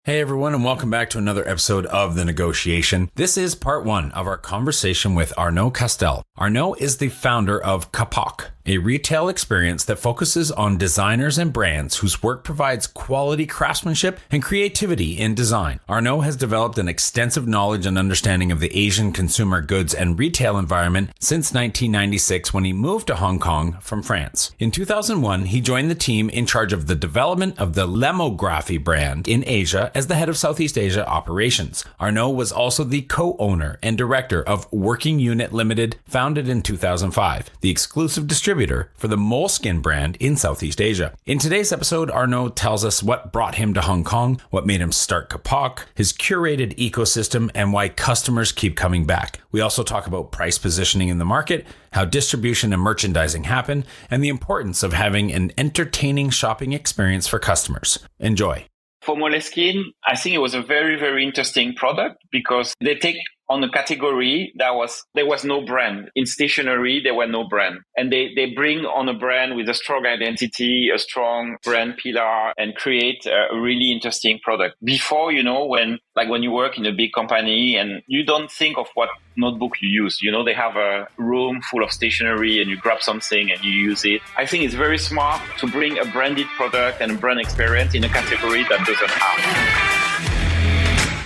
Hey everyone, and welcome back to another episode of The Negotiation. This is part one of our conversation with Arnault Castel. Arnault is the founder of Kapok, a retail experience that focuses on designers and brands whose work provides quality craftsmanship and creativity in design. Arnault has developed an extensive knowledge and understanding of the Asian consumer goods and retail environment since 1996 when he moved to Hong Kong from France. In 2001, he joined the team in charge of the development of the Lomography brand in Asia as the head of Southeast Asia operations. Arnault was also the co-owner and director of Working Unit Limited, founded in 2005, the exclusive distributor for the Moleskine brand in Southeast Asia. In today's episode, Arnault tells us what brought him to Hong Kong, what made him start Kapok, his curated ecosystem, and why customers keep coming back. We also talk about price positioning in the market, how distribution and merchandising happen, and the importance of having an entertaining shopping experience for customers. Enjoy. For Moleskine, I think it was a very, very interesting product because they take on a category there was no brand. In stationery, there were no brand. And they bring on a brand with a strong identity, a strong brand pillar, and create a really interesting product. Before, when you work in a big company and you don't think of what notebook you use. They have a room full of stationery and you grab something and you use it. I think it's very smart to bring a branded product and a brand experience in a category that doesn't have.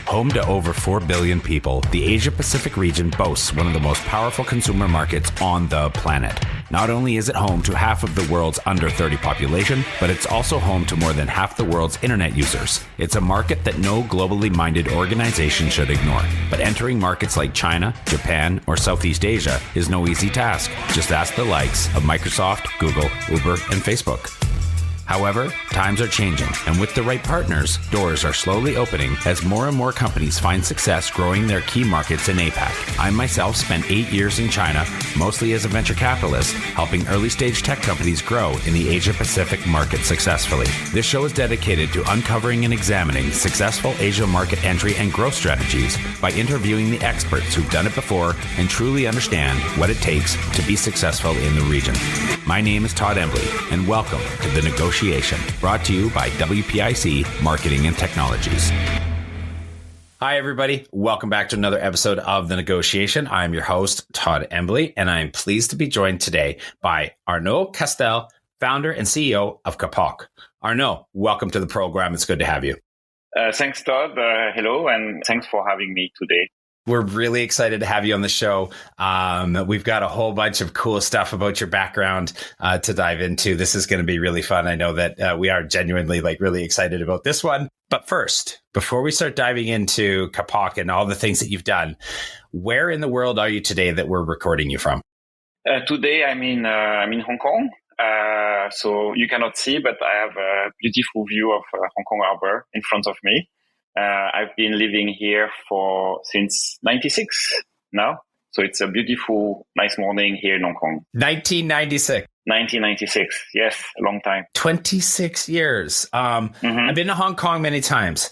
Home to over 4 billion people, the Asia-Pacific region boasts one of the most powerful consumer markets on the planet. Not only is it home to half of the world's under 30 population, but it's also home to more than half the world's internet users. It's a market that no globally minded organization should ignore. But entering markets like China, Japan, or Southeast Asia is no easy task. Just ask the likes of Microsoft, Google, Uber, and Facebook. However, times are changing, and with the right partners, doors are slowly opening as more and more companies find success growing their key markets in APAC. I myself spent 8 years in China, mostly as a venture capitalist, helping early-stage tech companies grow in the Asia-Pacific market successfully. This show is dedicated to uncovering and examining successful Asia market entry and growth strategies by interviewing the experts who've done it before and truly understand what it takes to be successful in the region. My name is Todd Embley, and welcome to The Negotiation, brought to you by WPIC Marketing and Technologies. Hi, everybody. Welcome back to another episode of The Negotiation. I'm your host, Todd Embley, and I'm pleased to be joined today by Arnault Castel, founder and CEO of Kapok. Arnault, welcome to the program. It's good to have you. Thanks, Todd. Hello, and thanks for having me today. We're really excited to have you on the show. We've got a whole bunch of cool stuff about your background to dive into. This is going to be really fun. I know that we are genuinely really excited about this one. But first, before we start diving into Kapok and all the things that you've done, where in the world are you today that we're recording you from? Today, I'm in Hong Kong. So you cannot see, but I have a beautiful view of Hong Kong Harbor in front of me. I've been living here since 96 now. So it's a beautiful, nice morning here in Hong Kong. 1996. 1996. Yes, a long time. 26 years. I've been to Hong Kong many times.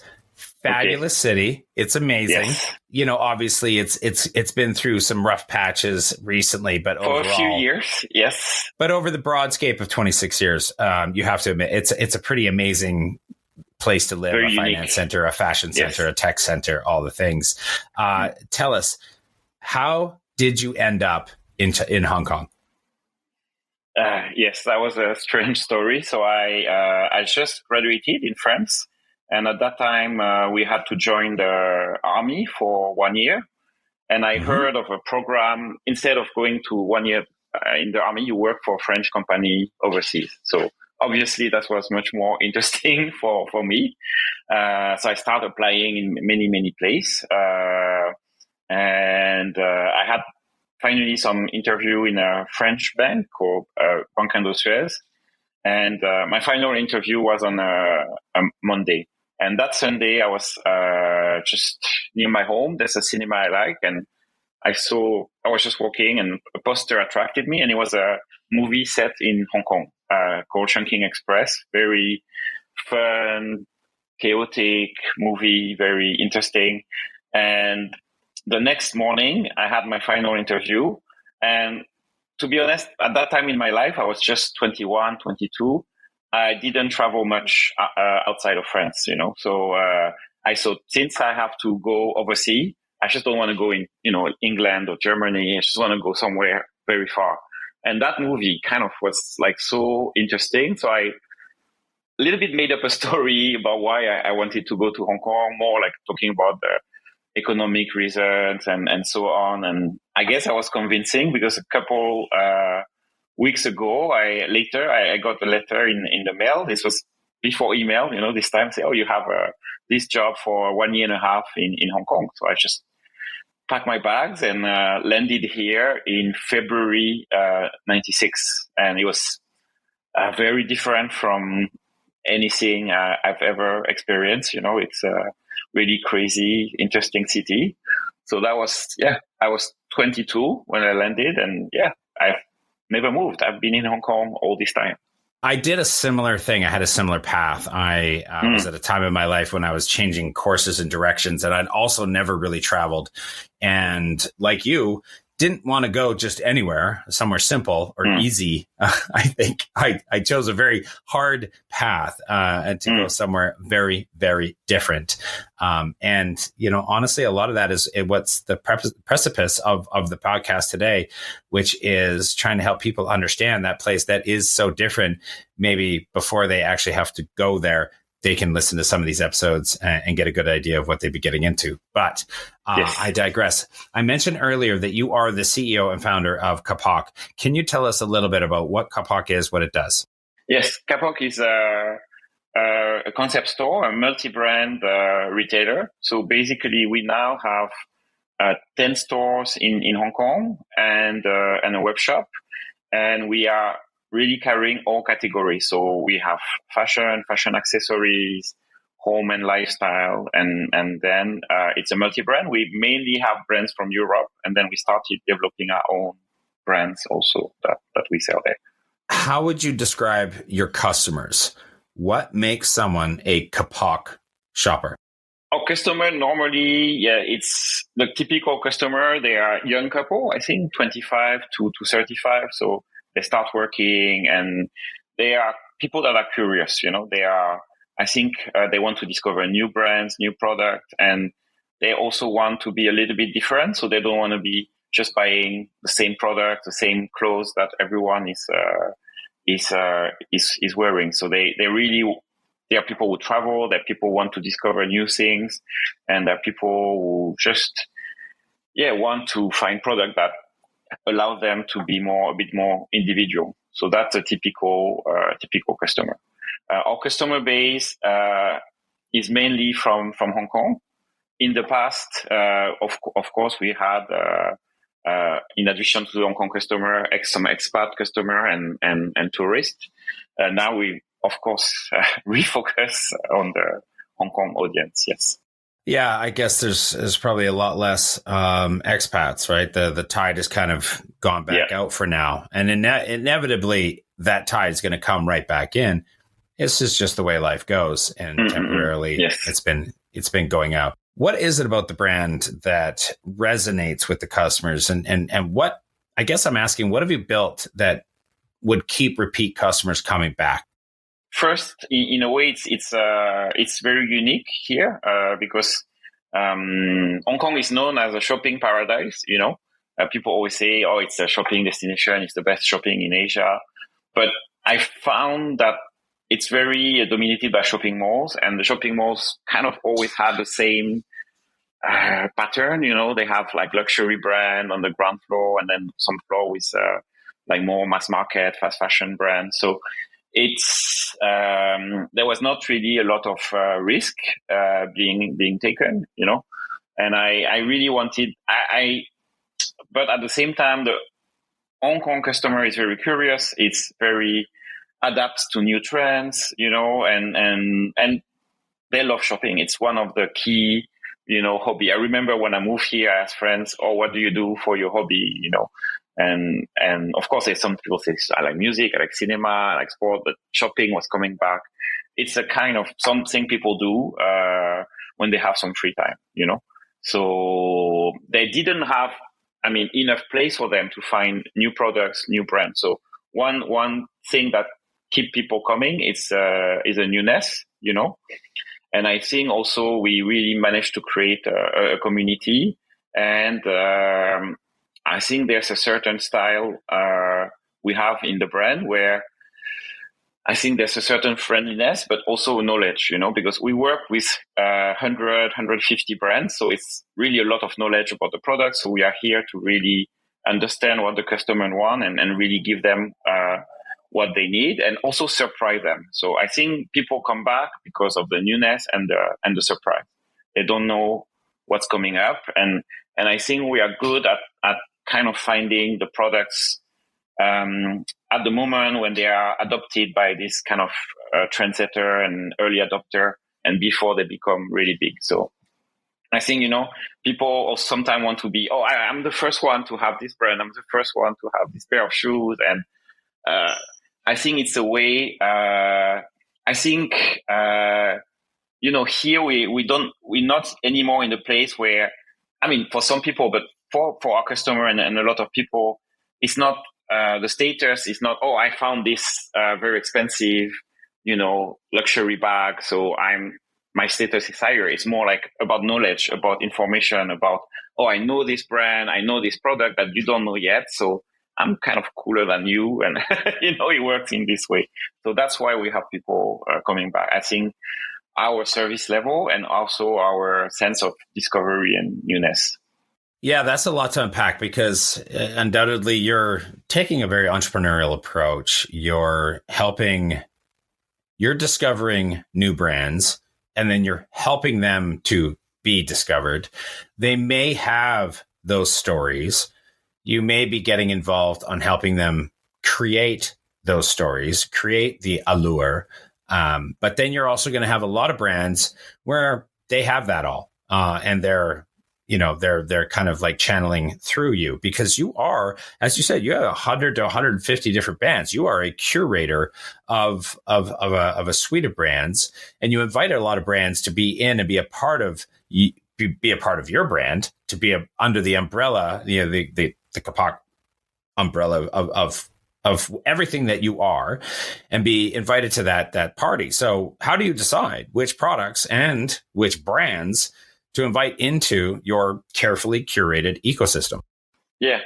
Fabulous city. It's amazing. Yes. Obviously it's been through some rough patches recently, but for overall, a few years, yes. But over the broad scape of 26 years, you have to admit it's a pretty amazing place to live. Very a unique. Finance center, a fashion center, a tech center, all the things. Tell us, how did you end up in Hong Kong? Yes, that was a strange story. So I just graduated in France. And at that time, we had to join the army for 1 year. And I heard of a program, instead of going to 1 year in the army, you work for a French company overseas. So obviously, that was much more interesting for me. So I started applying in many places. And I had finally some interview in a French bank called Banque Industrielle. And my final interview was on a Monday. And that Sunday, I was just near my home. There's a cinema I like. And I was just walking and a poster attracted me. And it was a movie set in Hong Kong called Chungking Express. Very fun, chaotic movie, very interesting. And the next morning, I had my final interview. And to be honest, at that time in my life, I was just 21, 22. I didn't travel much outside of France, So I thought, since I have to go overseas, I just don't want to go in, England or Germany. I just want to go somewhere very far. And that movie kind of was like so interesting. So I a little bit made up a story about why I wanted to go to Hong Kong, more like talking about the economic reasons and so on. And I guess I was convincing because a couple weeks ago, I got a letter in the mail. This was before email, this time say, oh, you have this job for 1 year and a half in Hong Kong. So I just packed my bags and landed here in February 96. And it was very different from anything I've ever experienced. It's a really crazy, interesting city. So that was, I was 22 when I landed, and I've never moved. I've been in Hong Kong all this time. I did a similar thing. I had a similar path. I was at a time in my life when I was changing courses and directions, and I'd also never really traveled. And like you, didn't want to go just anywhere, somewhere simple or easy. I think I chose a very hard path to go somewhere very, very different. And, honestly, a lot of that is what's the precipice of the podcast today, which is trying to help people understand that place that is so different. Maybe before they actually have to go there, they can listen to some of these episodes and get a good idea of what they'd be getting into. But yes. I digress. I mentioned earlier that you are the CEO and founder of Kapok. Can you tell us a little bit about what Kapok is, what it does? Yes, Kapok is a concept store, a multi-brand retailer. So basically, we now have 10 stores in Hong Kong and a web shop. And we are really carrying all categories. So we have fashion accessories, home and lifestyle, and then it's a multi-brand. We mainly have brands from Europe, and then we started developing our own brands also that we sell there. How would you describe your customers? What makes someone a Kapok shopper? Our customer normally, it's the typical customer. They are young couple, I think 25 to 35. So they start working, and they are people that are curious. I think they want to discover new brands, new product, and they also want to be a little bit different. So they don't want to be just buying the same product, the same clothes that everyone is wearing. So they are people who travel, they're people who want to discover new things, and they're people who just want to find product that allow them to be a bit more individual. So that's a typical customer. Our customer base is mainly from Hong Kong. In the past, of course, we had in addition to the Hong Kong customer, some expat customer and tourists. Now we, of course, refocus on the Hong Kong audience. Yes. Yeah, I guess there's probably a lot less expats, right? The tide has kind of gone back out for now, and inevitably that tide is going to come right back in. This is just the way life goes, and temporarily it's been going out. What is it about the brand that resonates with the customers, and what, I guess I'm asking, what have you built that would keep repeat customers coming back? First, in a way, it's very unique here because Hong Kong is known as a shopping paradise. People always say, "Oh, it's a shopping destination. It's the best shopping in Asia." But I found that it's very dominated by shopping malls, and the shopping malls kind of always have the same pattern. They have like luxury brand on the ground floor, and then some floor with like more mass market, fast fashion brands. So it's there was not really a lot of risk being taken, and I really wanted but at the same time the Hong Kong customer is very curious. It's very adapts to new trends, and they love shopping. It's one of the key hobby. I remember when I moved here, I asked friends, "Oh, what do you do for your hobby?" And of course, there's some people say, I like music, I like cinema, I like sport, but shopping was coming back. It's a kind of something people do when they have some free time, So they didn't have, enough place for them to find new products, new brands. So one thing that keep people coming is a newness, And I think also we really managed to create a community. And I think there's a certain style we have in the brand where I think there's a certain friendliness, but also knowledge, because we work with 150 brands. So it's really a lot of knowledge about the product. So we are here to really understand what the customer want and really give them what they need and also surprise them. So I think people come back because of the newness and the surprise. They don't know what's coming up. And I think we are good at kind of finding the products at the moment when they are adopted by this kind of trendsetter and early adopter and before they become really big. So I think, people sometimes want to be, I'm the first one to have this brand. I'm the first one to have this pair of shoes. And I think it's a way, I think, here we're not anymore in the place where, for some people, but for our customer and a lot of people, it's not, the status is not, I found this very expensive, luxury bag. So my status is higher. It's more like about knowledge, about information, about, I know this brand, I know this product that you don't know yet. So I'm kind of cooler than you. And, it works in this way. So that's why we have people coming back. I think our service level and also our sense of discovery and newness. Yeah, that's a lot to unpack because undoubtedly you're taking a very entrepreneurial approach. You're discovering new brands and then you're helping them to be discovered. They may have those stories. You may be getting involved on helping them create those stories, create the allure. But then you're also going to have a lot of brands where they have that all and they're kind of like channeling through you because you are, as you said, you have 100 to 150 different brands. You are a curator of a suite of brands, and you invite a lot of brands to be in and be a part of your brand, to be under the umbrella, the Kapok umbrella of everything that you are, and be invited to that party. So how do you decide which products and which brands to invite into your carefully curated ecosystem? Yeah,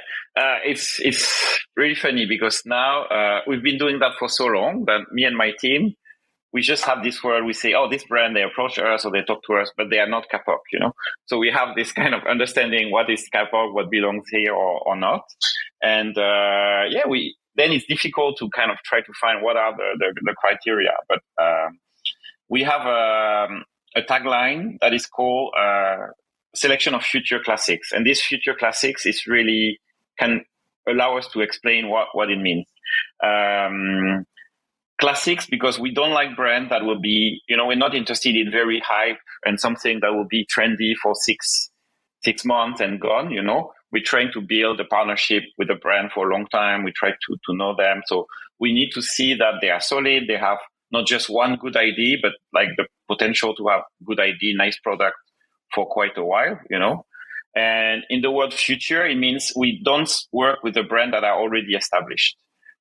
it's really funny because now we've been doing that for so long that me and my team, we just have this word. We say, this brand, they approach us or they talk to us, but they are not Kapok, So we have this kind of understanding what is Kapok, what belongs here or not. And then it's difficult to kind of try to find what are the criteria. But we have a tagline that is called selection of future classics. And this future classics is really can allow us to explain what it means. Classics, because we don't like brand that will be, we're not interested in very hype and something that will be trendy for six months and gone, We're trying to build a partnership with a brand for a long time. We try to know them. So we need to see that they are solid. They have not just one good idea, but like the potential to have good idea, nice product for quite a while, And in the word future, it means we don't work with a brand that are already established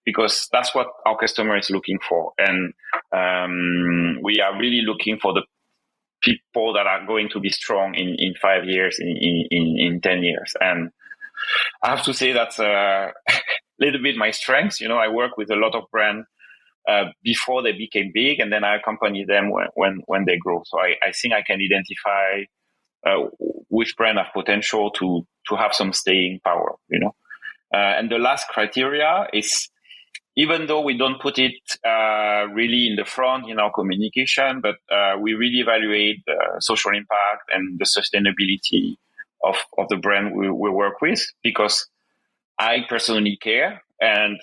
because that's what our customer is looking for. And we are really looking for the people that are going to be strong in 5 years, in 10 years. And I have to say that's a little bit my strengths. I work with a lot of brands before they became big, and then I accompany them when they grow. So I think I can identify which brand have potential to have some staying power, And the last criteria is, even though we don't put it really in the front in our communication, but we really evaluate the social impact and the sustainability of the brand we work with, because I personally care. And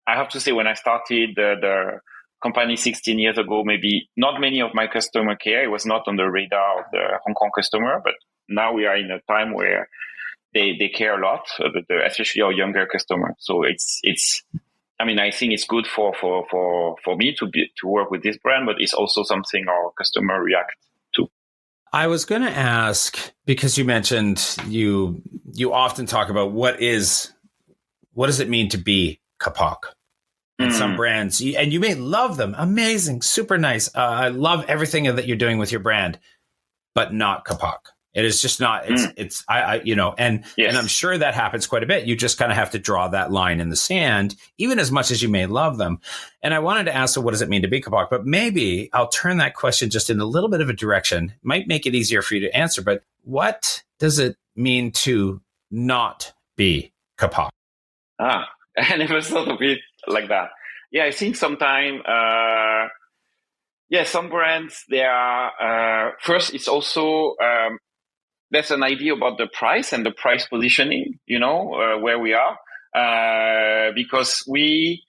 I have to say, when I started the company 16 years ago, maybe not many of my customer care. It was not on the radar of the Hong Kong customer, but now we are in a time where they care a lot, especially our younger customer. So I think it's good for me to work with this brand, but it's also something our customer react to. I was going to ask, because you mentioned you often talk about what does it mean to be Kapok? And some brands, and you may love them. Amazing, super nice. I love everything that you're doing with your brand, but not Kapok. It is just not, and I'm sure that happens quite a bit. You just kind of have to draw that line in the sand, even as much as you may love them. And I wanted to ask, so what does it mean to be Kapok? But maybe I'll turn that question just in a little bit of a direction. Might make it easier for you to answer, but what does it mean to not be Kapok? I never thought of it like that. Yeah, I think sometimes, some brands, they are, first, it's also, there's an idea about the price and the price positioning, where we are, because we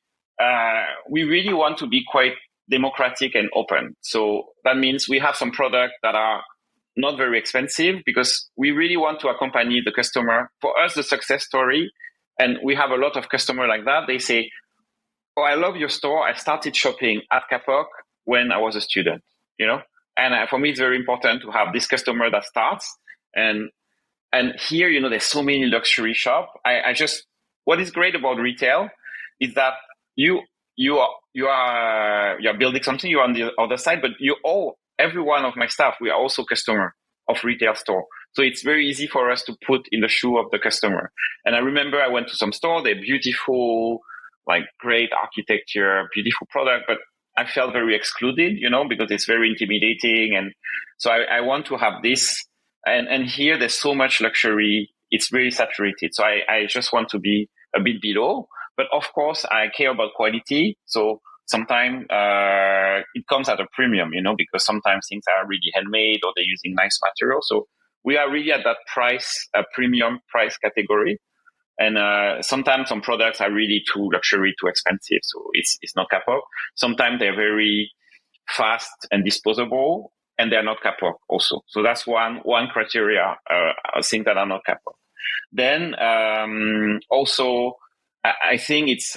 really want to be quite democratic and open. So that means we have some products that are not very expensive because we really want to accompany the customer. For us, the success story, and we have a lot of customers like that. They say, "Oh, I love your store. I started shopping at Kapok when I was a student," And for me, it's very important to have this customer that starts. And here, there's so many luxury shops. What is great about retail is that you are building something. You're on the other side, but every one of my staff, we are also customer of retail store. So it's very easy for us to put in the shoe of the customer. And I remember I went to some store, they're beautiful, like great architecture, beautiful product, but I felt very excluded, because it's very intimidating. And so I want to have this. And here there's so much luxury. It's very saturated. So I just want to be a bit below. But of course, I care about quality. So sometimes it comes at a premium, because sometimes things are really handmade or they're using nice material. So we are really at that premium price category. And sometimes some products are really too luxury, too expensive. So it's not Kapok. Sometimes they're very fast and disposable, and they're not Kapok also. So that's one criteria, I think, that are not Kapok. Then also, I think it's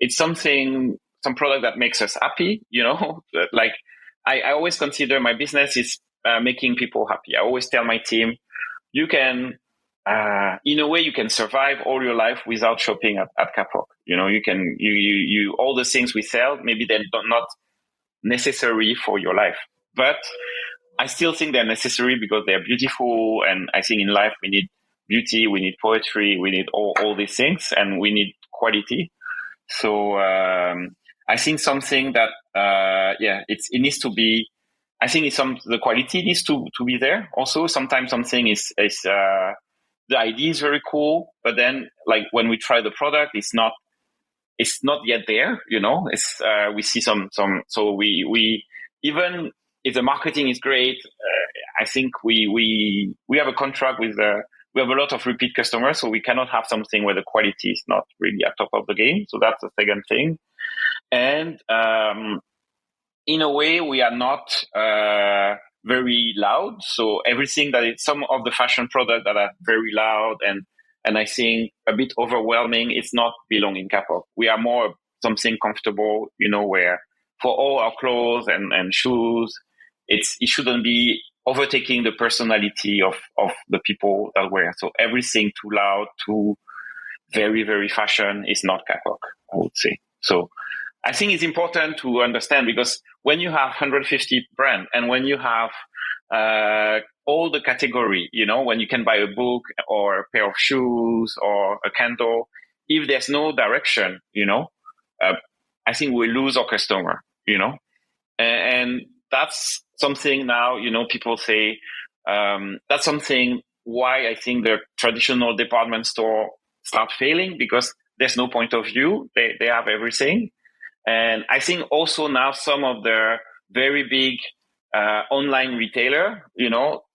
some product that makes us happy, like I always consider my business is making people happy. I always tell my team, you can, in a way, you can survive all your life without shopping at Kapok. You all the things we sell, maybe they're not necessary for your life, but I still think they're necessary because they're beautiful. And I think in life, we need beauty, we need poetry, we need all these things, and we need quality. So I think something that it needs to be. I think the quality needs to be there. Also, sometimes something is the idea is very cool, but then like when we try the product, it's not yet there. We see some. So we even if the marketing is great, I think we have a contract with we have a lot of repeat customers, so we cannot have something where the quality is not really at top of the game. So that's the second thing. And in a way, we are not very loud. So everything some of the fashion products that are very loud and I think a bit overwhelming, it's not belong in Kapok. We are more something comfortable, where for all our clothes and shoes, it shouldn't be overtaking the personality of the people that wear. So everything too loud, too very, very fashion is not Kapok, I would say. So I think it's important to understand, because when you have 150 brands and when you have all the category, when you can buy a book or a pair of shoes or a candle, if there's no direction, I think we lose our customer, and that's something now, people say, that's something why I think the traditional department store start failing, because there's no point of view. They have everything. And I think also now some of the very big online retailer,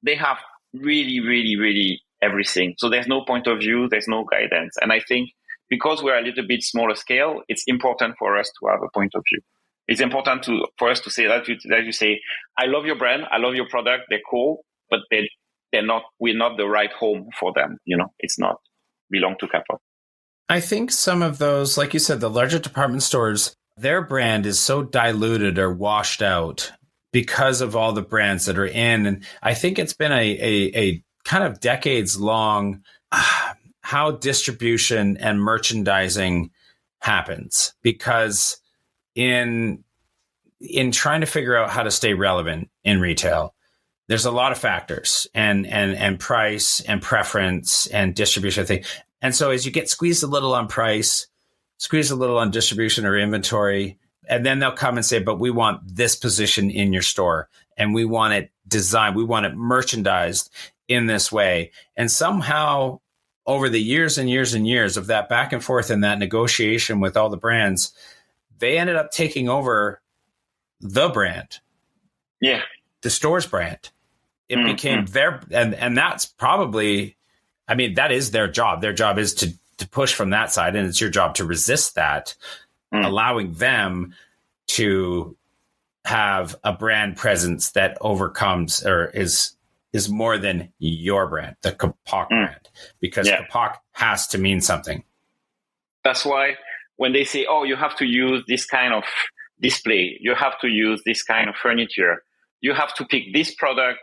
they have really, really, really everything. So there's no point of view, there's no guidance. And I think because we're a little bit smaller scale, it's important for us to have a point of view. It's important for us to say that you say, I love your brand, I love your product, they're cool, but we're not the right home for them. It's not belong to Kapok. I think some of those, like you said, the larger department stores, their brand is so diluted or washed out because of all the brands that are in. And I think it's been a kind of decades long, how distribution and merchandising happens, because in trying to figure out how to stay relevant in retail, there's a lot of factors and price and preference and distribution thing. And so as you get squeezed a little on price, squeezed a little on distribution or inventory, and then they'll come and say, but we want this position in your store and we want it designed, we want it merchandised in this way. And somehow over the years and years and years of that back and forth and that negotiation with all the brands, they ended up taking over the brand. Yeah. The store's brand. It became their, and that's probably, I mean, that is their job. Their job is to push from that side, and it's your job to resist that, allowing them to have a brand presence that overcomes or is more than your brand, the Kapok brand, because Kapok has to mean something. That's why when they say, oh, you have to use this kind of display, you have to use this kind of furniture, you have to pick this product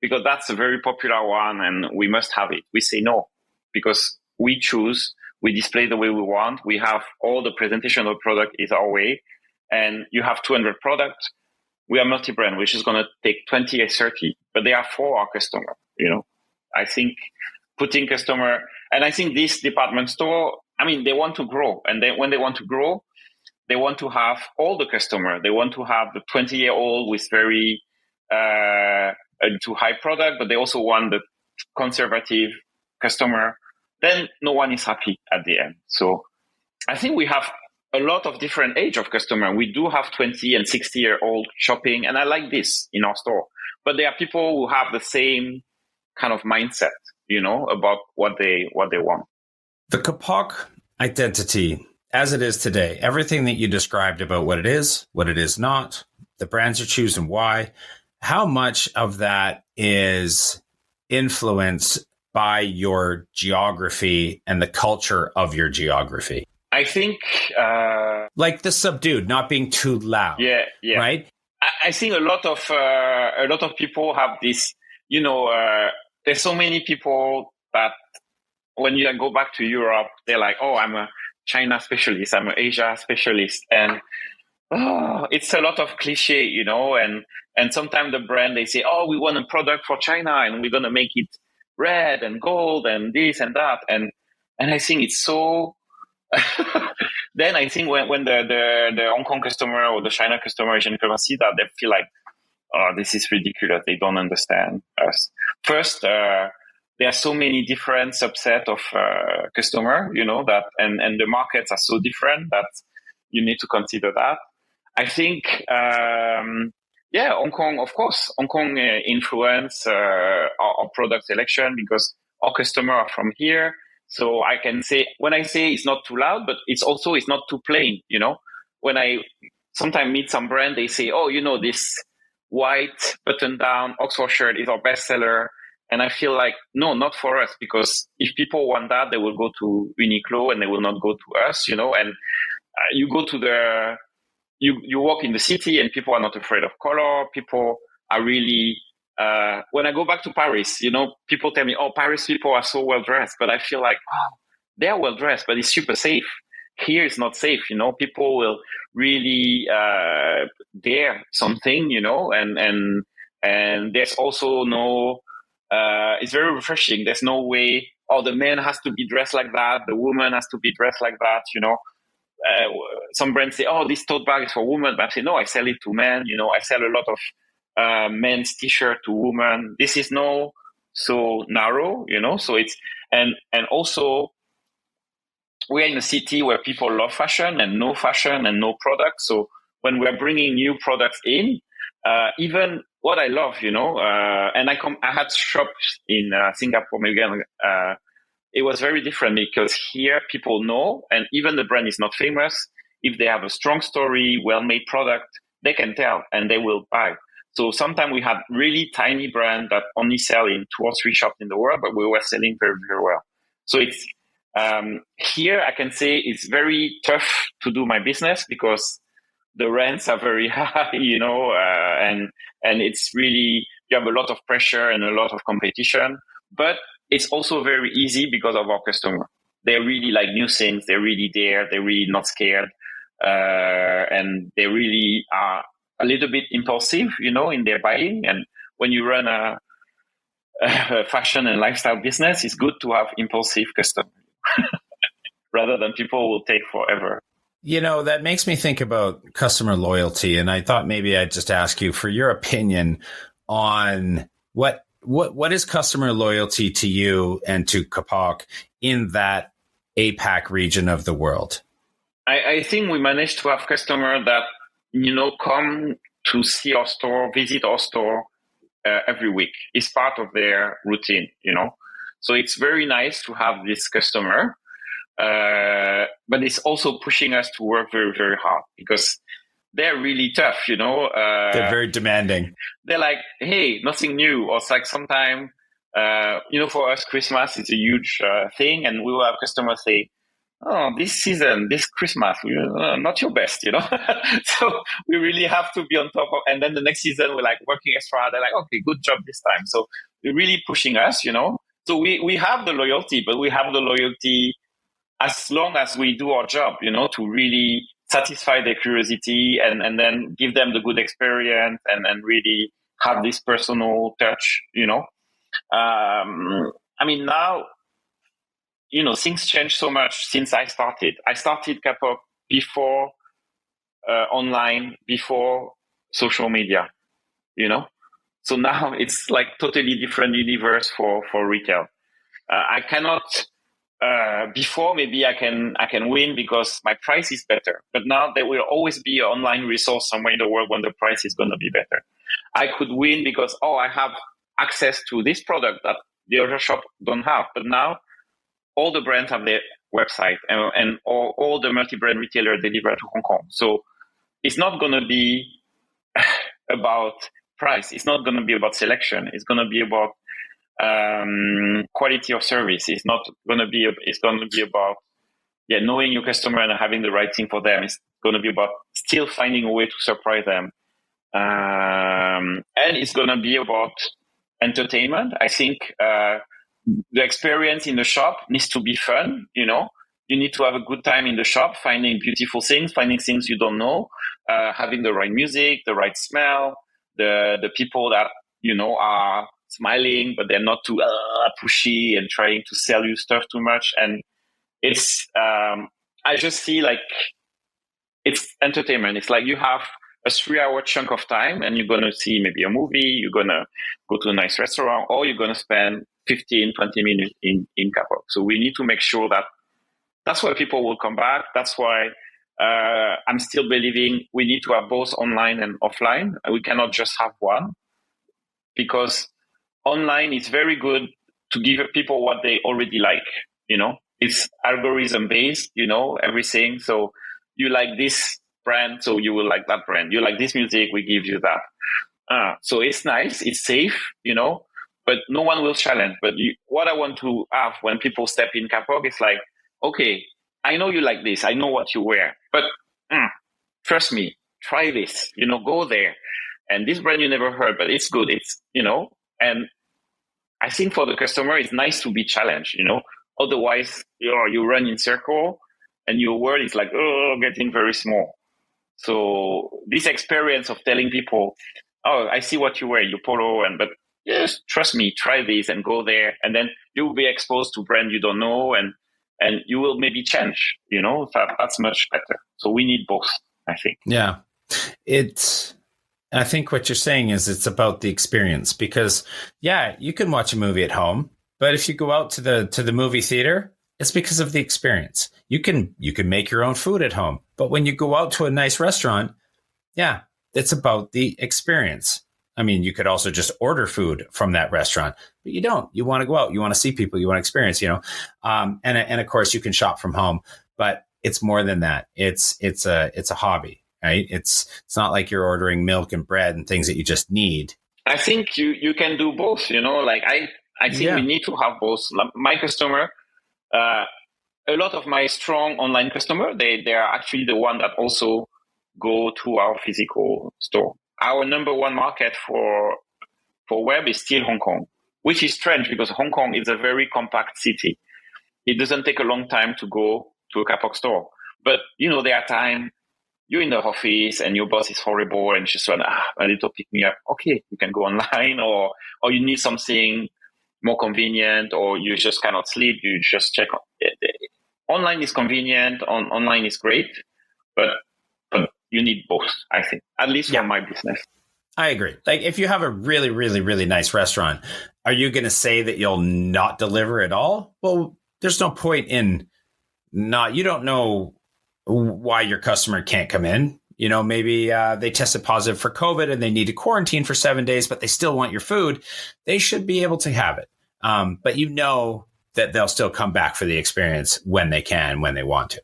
because that's a very popular one and we must have it. We say no, because we choose, we display the way we want, we have all the presentation of the product is our way, and you have 200 products. We are multi-brand, which is going to take 20 or 30, but they are for our customer. I think putting customer, and I think this department store, I mean, they want to grow, and when they want to grow, they want to have all the customer. They want to have the 20-year-old with very too high product, but they also want the conservative customer. Then no one is happy at the end. So I think we have a lot of different age of customer. We do have 20 and 60-year-old shopping, and I like this in our store. But there are people who have the same kind of mindset, about what they want. The Kapok identity, as it is today, everything that you described about what it is not, the brands you choose and why, how much of that is influenced by your geography and the culture of your geography? I think like the subdued, not being too loud. Yeah. Right. I think a lot of people have this. There's so many people that when you go back to Europe, they're like, "Oh, I'm a China specialist. I'm an Asia specialist," and it's a lot of cliche, And sometimes the brand, they say, "Oh, we want a product for China, and we're gonna make it red and gold and this and that," and I think it's so. Then I think when the Hong Kong customer or the China customer, Asian customer see that, they feel like, oh, this is ridiculous. They don't understand us. First, there are so many different subset of customer, that, and the markets are so different that you need to consider that. I think, Hong Kong, of course, Hong Kong influence our product selection because our customer are from here. So I can say, when I say it's not too loud, but it's not too plain, When I sometimes meet some brand, they say, oh, this white button down Oxford shirt is our bestseller. And I feel like, no, not for us, because if people want that, they will go to Uniqlo and they will not go to us, and you go to you walk in the city and people are not afraid of color. People are really, when I go back to Paris, people tell me, oh, Paris people are so well dressed, but I feel like, oh, they are well dressed, but it's super safe. Here it's not safe, people will really dare something, and there's also no, it's very refreshing. There's no way, oh, the man has to be dressed like that, the woman has to be dressed like that, some brands say, oh, this tote bag is for women, but I say, no, I sell it to men, I sell a lot of men's t-shirt to women. This is no so narrow, so it's, and also we're in a city where people love fashion and no product. So when we're bringing new products in, even what I love, and I had shops in Singapore, maybe it was very different because here people know, and even the brand is not famous. If they have a strong story, well-made product, they can tell and they will buy. So sometimes we had really tiny brand that only sell in 2 or 3 shops in the world, but we were selling very, very well. So it's here I can say it's very tough to do my business because the rents are very high, and it's really, you have a lot of pressure and a lot of competition. But it's also very easy because of our customer. They really like new things. They're really there. They're really not scared. And they really are a little bit impulsive, in their buying. And when you run a fashion and lifestyle business, it's good to have impulsive customers rather than people will take forever. That makes me think about customer loyalty. And I thought maybe I'd just ask you for your opinion on what is customer loyalty to you and to Kapok in that APAC region of the world? I think we managed to have customers that, come to see our store, visit our store every week. It's part of their routine, So it's very nice to have this customer. But it's also pushing us to work very, very hard because they're really tough, They're very demanding. They're like, hey, nothing new. Or it's like sometimes, for us, Christmas is a huge thing. And we will have customers say, oh, this season, this Christmas, not your best, So we really have to be on top of, and then the next season we're like working extra. They're like, okay, good job this time. So they're really pushing us, So we have the loyalty, but we have the loyalty as long as we do our job, to really satisfy their curiosity and then give them the good experience and really have this personal touch, now, things change so much since I started. I started Kapok before online, before social media, So now it's like totally different universe for retail. I cannot. Before maybe I can win because my price is better, but now there will always be an online resource somewhere in the world when the price is going to be better. I could win because I have access to this product that the other shop don't have, but now all the brands have their website and all the multi-brand retailers deliver to Hong Kong. So it's not going to be about price. It's not going to be about selection. It's going to be about quality of service. It's not going to be. It's going to be about knowing your customer and having the right thing for them. It's going to be about still finding a way to surprise them, and it's going to be about entertainment. I think the experience in the shop needs to be fun. You need to have a good time in the shop, finding beautiful things, finding things you don't know, having the right music, the right smell, the people that are smiling, but they're not too pushy and trying to sell you stuff too much. And it's, I just see like it's entertainment. It's like you have a 3-hour chunk of time and you're going to see maybe a movie, you're going to go to a nice restaurant, or you're going to spend 15, 20 minutes in Kapok. So we need to make sure that that's why people will come back. That's why I'm still believing we need to have both online and offline. We cannot just have one, because online is very good to give people what they already like. It's algorithm based, everything. So you like this brand, so you will like that brand. You like this music, we give you that. So it's nice, it's safe, but no one will challenge. But what I want to have when people step in Kapok is like, okay, I know you like this, I know what you wear, but trust me, try this, go there. And this brand you never heard, but it's good. It's, and I think for the customer, it's nice to be challenged, otherwise you run in circle and your world is like, getting very small. So this experience of telling people, oh, I see what you wear, you polo, but yes, trust me, try this and go there. And then you will be exposed to brand you don't know and you will maybe change, that's much better. So we need both, I think. Yeah. I think what you're saying is it's about the experience, because you can watch a movie at home, but if you go out to the movie theater, it's because of the experience. You can make your own food at home, but when you go out to a nice restaurant, it's about the experience. I mean, you could also just order food from that restaurant, but you don't. You want to go out, you want to see people, you want to experience, and of course you can shop from home, but it's more than that. It's a hobby. Right? It's not like you're ordering milk and bread and things that you just need. I think you can do both, like I think we need to have both. My customer, a lot of my strong online customer, they are actually the one that also go to our physical store. Our number one market for web is still Hong Kong. which is strange because Hong Kong is a very compact city. It doesn't take a long time to go to a Kapok store. But, there are times you're in the office and your boss is horrible and just want a little pick me up. Okay, you can go online, or you need something more convenient, or you just cannot sleep. You just check. Online is convenient. Online is great, but you need both, I think, at least for my business. I agree. Like if you have a really, really, really nice restaurant, are you going to say that you'll not deliver at all? Well, there's no point in you don't know why your customer can't come in. Maybe they tested positive for COVID and they need to quarantine for 7 days, but they still want your food. They should be able to have it. But that they'll still come back for the experience when they can, when they want to.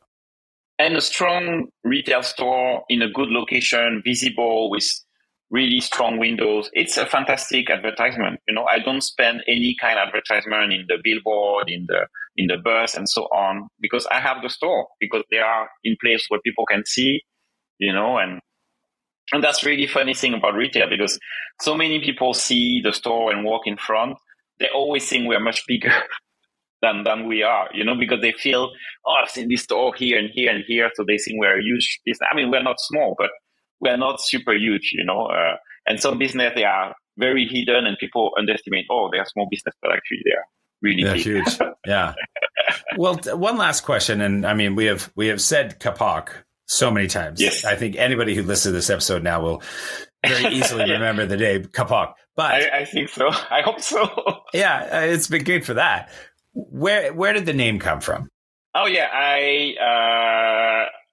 And a strong retail store in a good location, visible with really strong windows. It's a fantastic advertisement. I don't spend any kind of advertisement in the billboard, in the bus and so on, because I have the store, because they are in place where people can see, and that's really funny thing about retail, because so many people see the store and walk in front. They always think we're much bigger than we are, because they feel, I've seen this store here and here and here. So they think we're a huge business. I mean, we're not small, but we're not super huge, and some business, they are very hidden and people underestimate, they are small business, but actually they are really big. Huge. Yeah. Well, one last question. And I mean, we have said Kapok so many times. Yes. I think anybody who listens to this episode now will very easily remember the name Kapok. But I think so. I hope so. Yeah, it's been good for that. Where did the name come from? Oh yeah,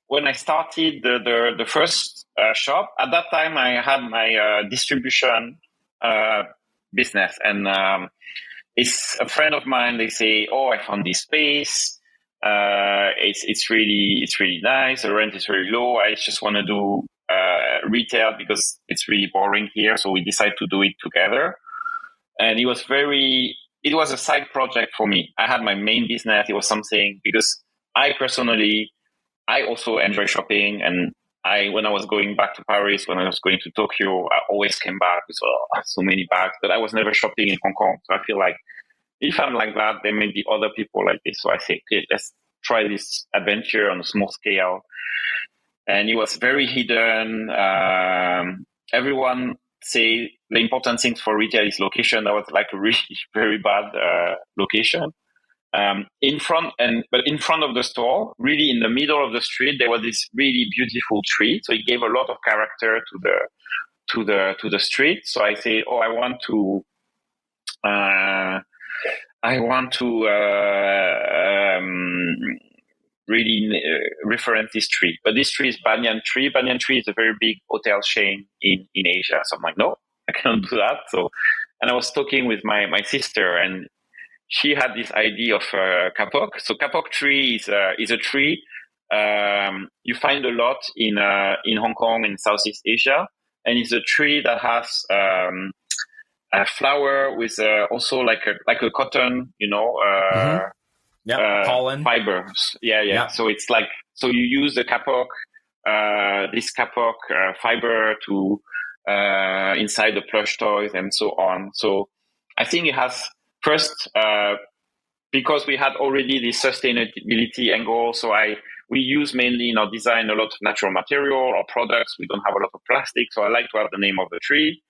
when I started the first shop, at that time I had my distribution business, and it's a friend of mine. They say, I found this space. It's really nice. The rent is very low. I just want to do retail because it's really boring here. So we decided to do it together, and it was a side project for me. I had my main business. It was something, because I also enjoy shopping. And when I was going back to Paris, when I was going to Tokyo, I always came back with so many bags, but I was never shopping in Hong Kong. So I feel like if I'm like that, there may be other people like this. So I think, okay, let's try this adventure on a small scale. And it was very hidden. Everyone say the important thing for retail is location. That was like a really very bad location. In front of the store, really in the middle of the street, there was this really beautiful tree. So it gave a lot of character to the street. So I say, I want to really reference this tree. But this tree is banyan tree. Banyan tree is a very big hotel chain in Asia. So I'm like, no, I cannot do that. So, and I was talking with my sister, and she had this idea of Kapok. So Kapok tree is a tree you find a lot in Hong Kong and Southeast Asia, and it's a tree that has a flower with also like a cotton, pollen fibers. Yeah. So it's like, so you use the Kapok, this Kapok fiber to inside the plush toys and so on. So I think it has first, because we had already the sustainability angle. So we use mainly in our design a lot of natural material or products. We don't have a lot of plastic. So I like to have the name of the tree.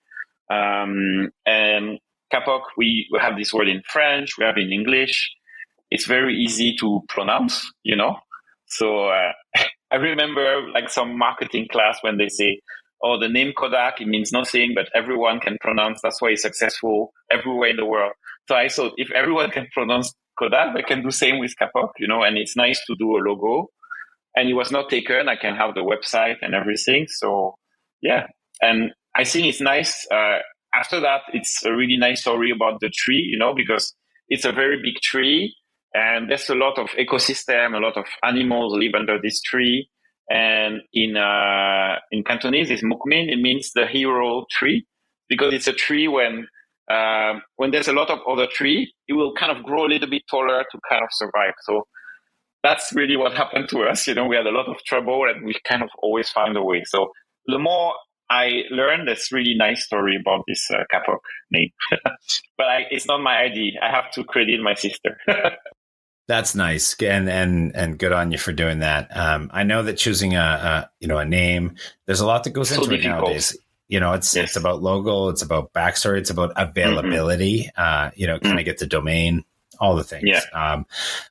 And Kapok, we have this word in French, we have in English. It's very easy to pronounce, So I remember like some marketing class when they say, the name Kodak, it means nothing, but everyone can pronounce. That's why it's successful everywhere in the world. So I thought if everyone can pronounce Kodak, they can do same with Kapok, and it's nice to do a logo. And it was not taken. I can have the website and everything. So yeah. And I think it's nice. After that, it's a really nice story about the tree, because it's a very big tree. And there's a lot of ecosystem, a lot of animals live under this tree. And in Cantonese, it's mukmin. It means the hero tree, because it's a tree when there's a lot of other tree, it will kind of grow a little bit taller to kind of survive. So that's really what happened to us. We had a lot of trouble, and we kind of always found a way. So the more I learned this really nice story about this Kapok name, but it's not my idea. I have to credit my sister. That's nice, and good on you for doing that. I know that choosing a name, there's a lot that goes So into difficult. it nowadays. It's Yes. about logo, it's about backstory, it's about availability. Kind of get the domain, all the things. Yeah.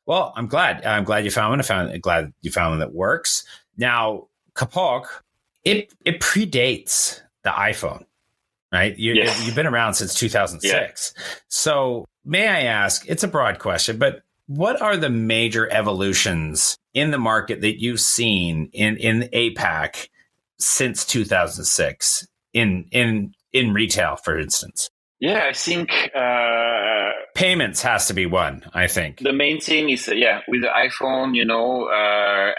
Well, I'm glad you found one. Glad you found one that works. Now, Kapok, it predates the iPhone, right? Yes. You've been around since 2006. Yeah. So may I ask? It's a broad question, but what are the major evolutions in the market that you've seen in APAC since 2006 in retail, for instance? Yeah, I think payments has to be one. I think the main thing is with the iPhone,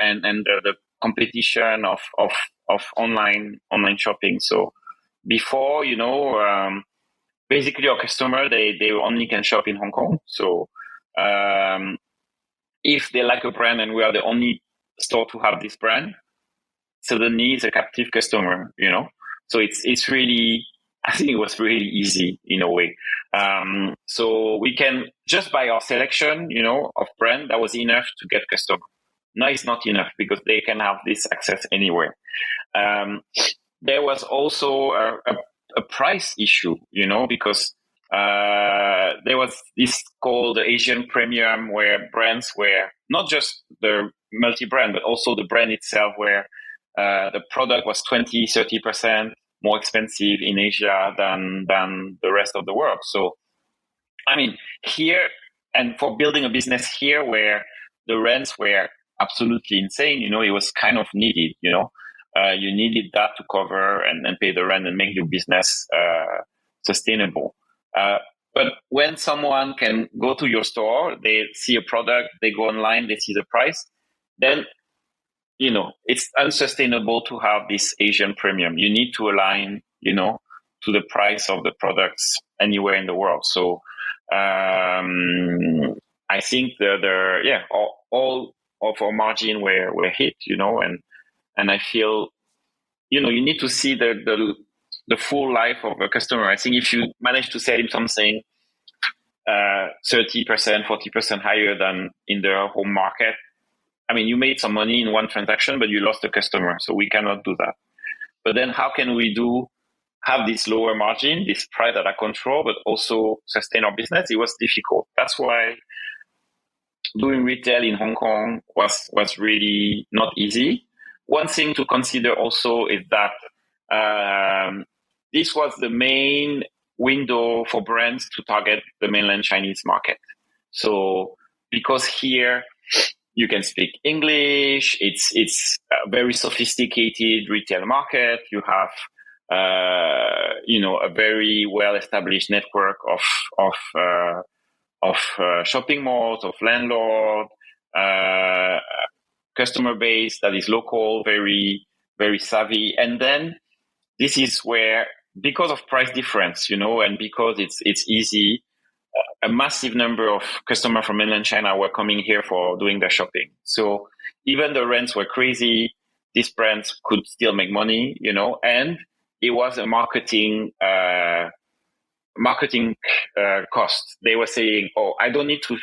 and the competition of online shopping. So before, basically our customer they only can shop in Hong Kong. So if they like a brand and we are the only store to have this brand, suddenly it's a captive customer, So it's really, I think it was really easy in a way. So we can just by our selection, of brand, that was enough to get customer. No, it's not enough because they can have this access anywhere. There was also a price issue, because there was this called the Asian Premium, where brands were not just the multi-brand, but also the brand itself, where the product was 20-30% more expensive in Asia than the rest of the world. So, I mean, here, and for building a business here where the rents were absolutely insane, it was kind of needed, you needed that to cover and pay the rent and make your business sustainable. But when someone can go to your store, they see a product, they go online, they see the price, then, it's unsustainable to have this Asian premium. You need to align, to the price of the products anywhere in the world. So I think all of our margin were hit, and I feel, you need to see the full life of a customer. I think if you manage to sell him something 30%, 40% higher than in the home market, I mean, you made some money in one transaction, but you lost the customer. So we cannot do that. But then how can we have this lower margin, this price that I control, but also sustain our business? It was difficult. That's why doing retail in Hong Kong was really not easy. One thing to consider also is that this was the main window for brands to target the mainland Chinese market. So because here you can speak English, it's a very sophisticated retail market. You have a very well-established network of shopping malls, of landlord, customer base that is local, very, very savvy. And then this is where, because of price difference, and because it's easy, a massive number of customers from mainland China were coming here for doing their shopping. So even the rents were crazy, these brands could still make money, and it was a marketing cost. They were saying, "Oh, I don't need to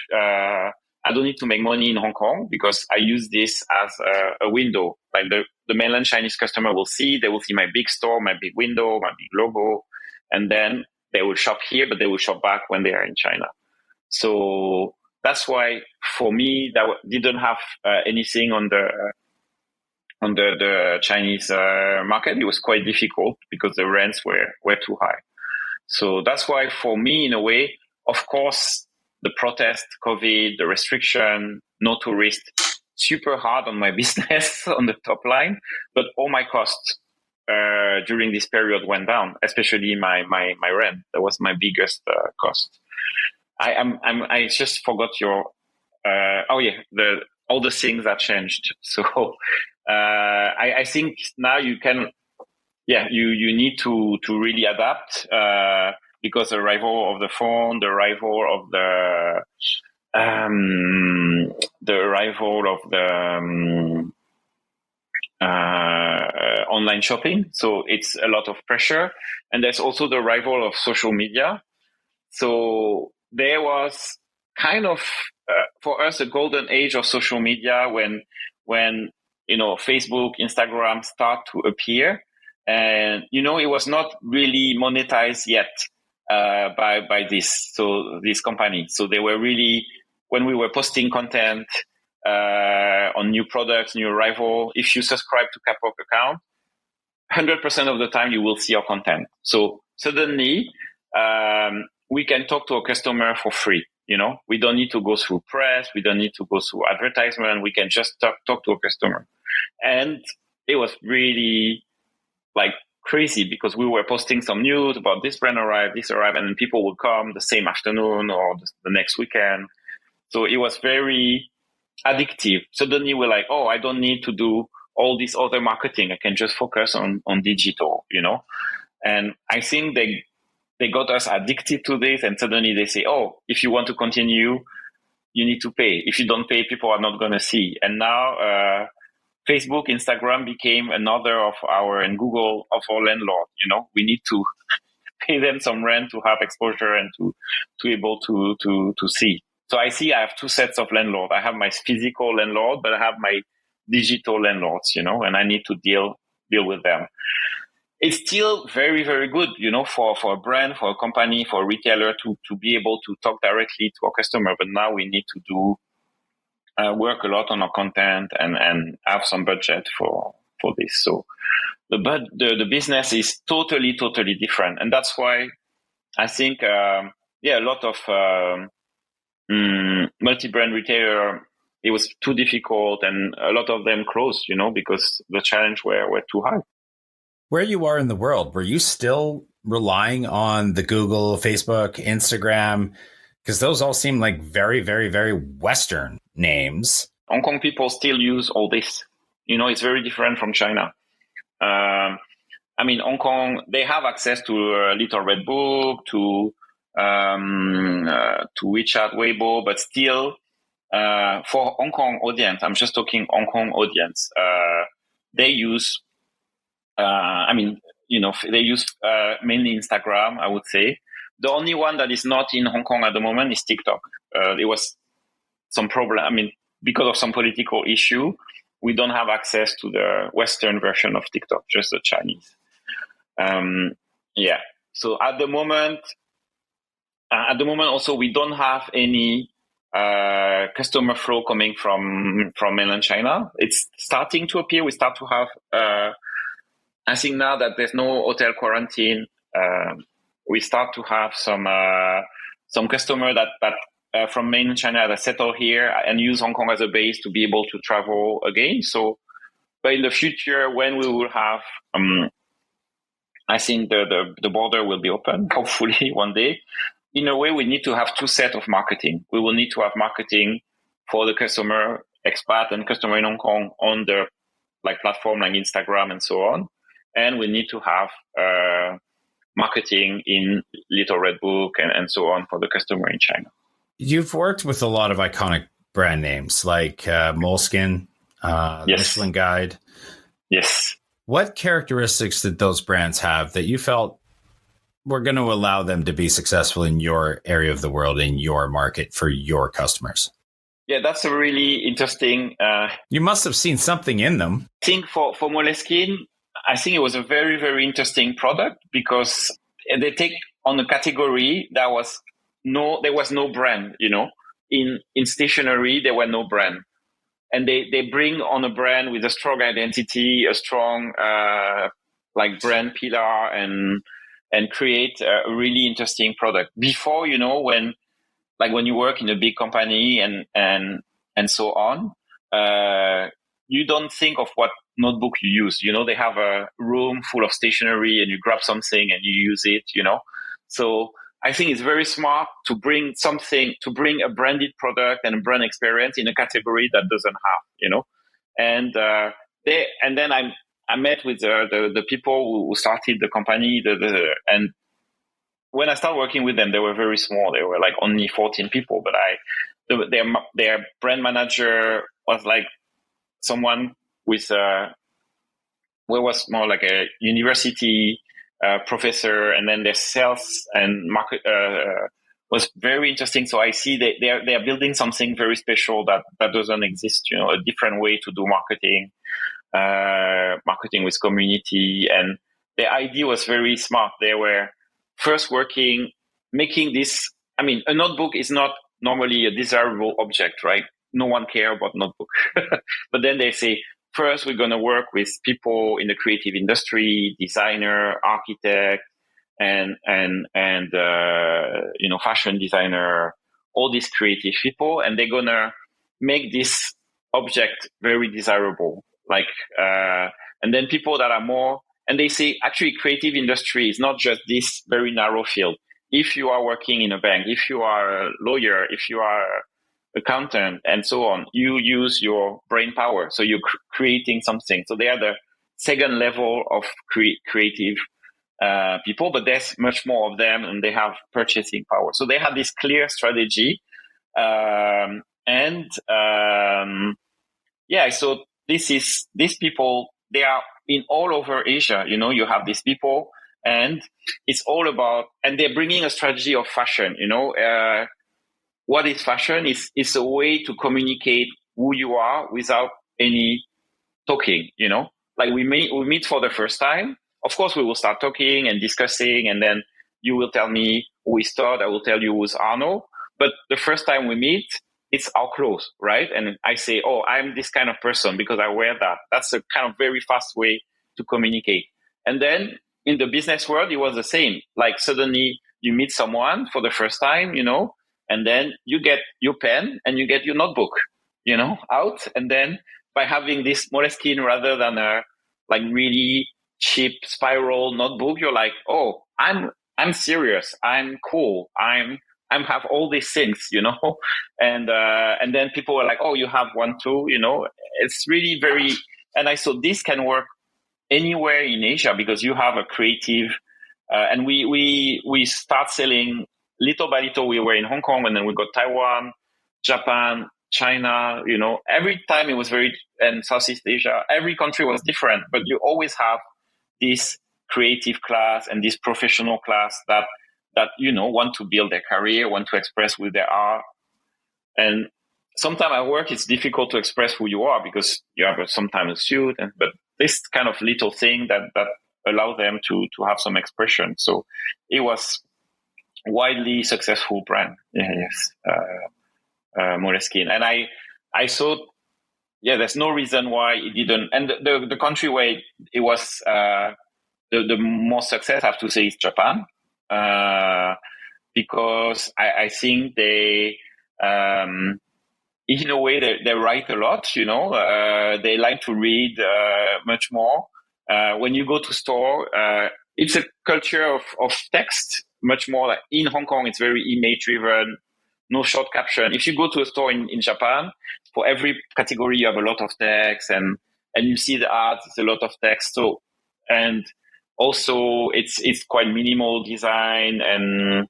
make money in Hong Kong because I use this as a window. Like the mainland Chinese customer they will see my big store, my big window, my big logo, and then they will shop here, but they will shop back when they are in China." So that's why for me, that didn't have anything on the Chinese market. It was quite difficult because the rents were too high. So that's why for me, in a way, of course, the protest, COVID, the restriction, no tourist, super hard on my business on the top line, but all my costs during this period went down, especially my rent. That was my biggest cost. I just forgot your all the things that changed. So I think now you can, you need to really adapt because the arrival of the phone, the arrival of online shopping. So it's a lot of pressure. And there's also the arrival of social media. So there was kind of, for us, a golden age of social media when Facebook, Instagram start to appear. And, it was not really monetized yet by this company. So they were really, when we were posting content on new products, new arrival, if you subscribe to Kapok account, 100% of the time you will see our content. So suddenly we can talk to a customer for free. We don't need to go through press. We don't need to go through advertisement. We can just talk to a customer. And it was really crazy because we were posting some news about this brand arrived, and then people would come the same afternoon or the next weekend. So it was very addictive. Suddenly we're like, oh, I don't need to do all this other marketing. I can just focus on digital, And I think they got us addicted to this, and suddenly they say, oh, if you want to continue, you need to pay. If you don't pay, people are not going to see. And now Facebook, Instagram became another of and Google of our landlord. We need to pay them some rent to have exposure and to able to see. So I have two sets of landlord. I have my physical landlord, but I have my digital landlords, and I need to deal with them. It's still very, very good, for a brand, for a company, for a retailer to be able to talk directly to our customer. But now we need to do work a lot on our content and have some budget for this. So the business is totally, totally different. And that's why I think, a lot of multi-brand retailer, it was too difficult, and a lot of them closed, because the challenge were too high. Where you are in the world, were you still relying on the Google, Facebook, Instagram? Because those all seem like very, very, very Western names. Hong Kong people still use all this. It's very different from China. Hong Kong, they have access to Little Red Book, to WeChat, Weibo, but still, for Hong Kong audience, I'm just talking Hong Kong audience, they use, they use mainly Instagram, I would say. The only one that is not in Hong Kong at the moment is TikTok. It was some problem. Because of some political issue, we don't have access to the Western version of TikTok, just the Chinese. So at the moment also, we don't have any customer flow coming from mainland China. It's starting to appear. We start to have, I think now that there's no hotel quarantine, we start to have some customer that from mainland China that settle here and use Hong Kong as a base to be able to travel again. So, but in the future, when we will have, I think the border will be open, hopefully one day. In a way, we need to have two sets of marketing. We will need to have marketing for the customer, expat and customer in Hong Kong on the platform like Instagram and so on. And we need to have marketing in Little Red Book and so on for the customer in China. You've worked with a lot of iconic brand names like Moleskine, yes. Michelin Guide. Yes. What characteristics did those brands have that you felt were going to allow them to be successful in your area of the world, in your market, for your customers? Yeah, that's a really interesting... you must have seen something in them. I think for Moleskine, I think it was a very, very interesting product because they take on a category that there was no brand, in stationery, there were no brand. And they bring on a brand with a strong identity, a strong, brand pillar and create a really interesting product. Before, when you work in a big company and so on, you don't think of what notebook you use. They have a room full of stationery and you grab something and you use it, So I think it's very smart to bring a branded product and a brand experience in a category that doesn't have, And then I met with the people who started the company, and when I started working with them, they were very small. They were only 14 people, but their brand manager was someone with where was more like a university professor, and then their sales and market was very interesting. So I see that they are building something very special that doesn't exist. A different way to do marketing, marketing with community, and the idea was very smart. They were first making this. I mean, a notebook is not normally a desirable object, right? No one cares about notebook. But then they say, first, we're going to work with people in the creative industry, designer, architect, and fashion designer, all these creative people, and they're going to make this object very desirable. And then people that are more, and they say, actually, creative industry is not just this very narrow field. If you are working in a bank, if you are a lawyer, if you are accountant, and so on, you use your brain power. So you're creating something. So they are the second level of creative people, but there's much more of them, and they have purchasing power. So they have this clear strategy. So these people, they are in all over Asia. You have these people, and it's all about, and they're bringing a strategy of fashion. What is fashion? Is a way to communicate who you are without any talking. Like we meet for the first time. Of course, we will start talking and discussing, and then you will tell me who is Todd. I will tell you who's Arnault. But the first time we meet, it's our clothes, right? And I say, oh, I'm this kind of person because I wear that. That's a kind of very fast way to communicate. And then in the business world, it was the same. Like suddenly you meet someone for the first time, and then you get your pen and you get your notebook, out. And then by having this Moleskine rather than a like really cheap spiral notebook, you're like, oh, I'm serious. I'm cool. I'm have all these things, and then people were like, oh, you have one too, it's really very, and I saw this can work anywhere in Asia because you have a creative, and we start selling little by little. We were in Hong Kong, and then we got Taiwan, Japan, China, every time it was and Southeast Asia, every country was different, but you always have this creative class and this professional class that want to build their career, want to express who they are. And sometimes at work, it's difficult to express who you are because you have sometimes a suit, but this kind of little thing that allow them to have some expression. So it was widely successful brand. Yes. Moleskine. And I thought, there's no reason why it didn't. And the country where it was the most success, I have to say, is Japan. Because I think they, in a way, they write a lot, they like to read much more. When you go to store, it's a culture of text, much more. Like in Hong Kong, it's very image-driven, no short caption. If you go to a store in Japan, for every category, you have a lot of text, and you see the art, it's a lot of text. So, and also, it's quite minimal design, and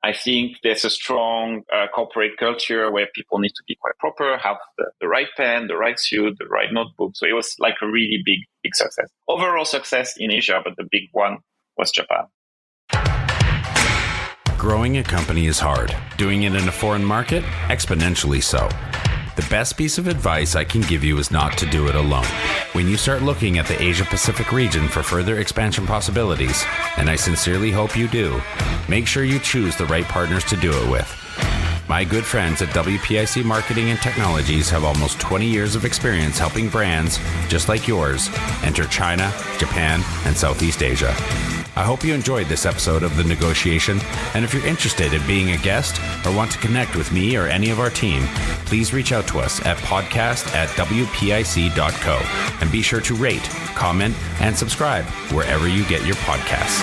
I think there's a strong corporate culture where people need to be quite proper, have the right pen, the right suit, the right notebook. So it was like a really big success. Overall success in Asia, but the big one was Japan. Growing a company is hard. Doing it in a foreign market, exponentially so. The best piece of advice I can give you is not to do it alone. When you start looking at the Asia-Pacific region for further expansion possibilities, and I sincerely hope you do, make sure you choose the right partners to do it with. My good friends at WPIC Marketing and Technologies have almost 20 years of experience helping brands, just like yours, enter China, Japan, and Southeast Asia. I hope you enjoyed this episode of The Negotiation, and if you're interested in being a guest or want to connect with me or any of our team, please reach out to us at podcast@wpic.co, and be sure to rate, comment, and subscribe wherever you get your podcasts.